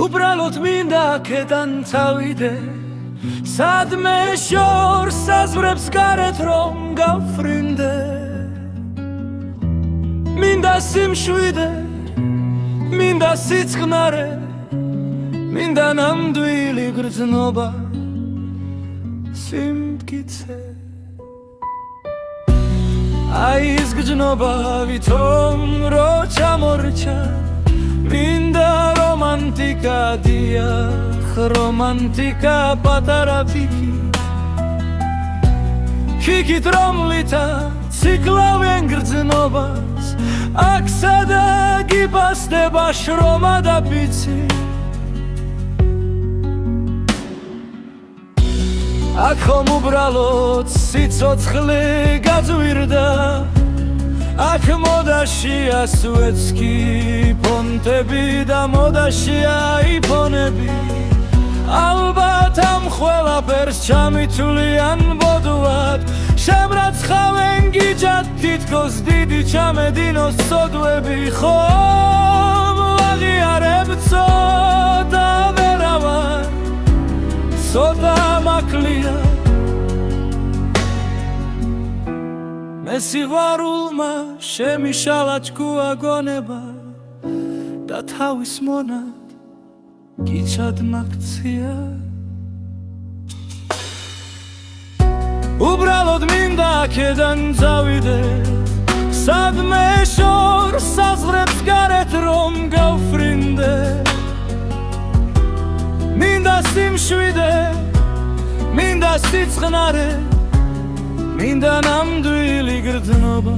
უბრალოდ მინდა აქედან წავიდე სადმე შორს საზღვრებს გარეთ რომ გავფრინდე მინდა სიმშვიდე მინდა სიწყნარე მინდა ნამდვილი გრძნობა სიმტკიცე აი ეს გრძნობა ვითომ რო ჩამორჩა მინდა რომანტიკა დიახ რომანტიკა პატარა ფიქი ხიქით რომლითაც იკლავენ გრძნობას აქ სადა გიპასდება შრომა და ბიცი აქ ხომ უბრალოდ სიცოცხლე გაძვირდა აქ მოდაშია სუეცკი პონტები და მოდაშია იფონები ალბათ ამ ყველაფერს ჩამithვლიან ბოდუად შემრაცხავენ გიჯად თითქოს დიდი ჩამედინოს სოდვები ხომ ვაღიარებ ცოტა ვერავარ ცოტა მაკლია მე სიყვარულმა შემიშალა ჭკუა გონება და თავის მონად გიჩად მაქცია უბრალოდ მინდა აქედან წავიდე სადმე შორს საზღვრებს გარეთ რომ გავფრინდე მინდა სიმშვიდე მინდა სიწყნარე მინდა ნამდვილი გრძნობა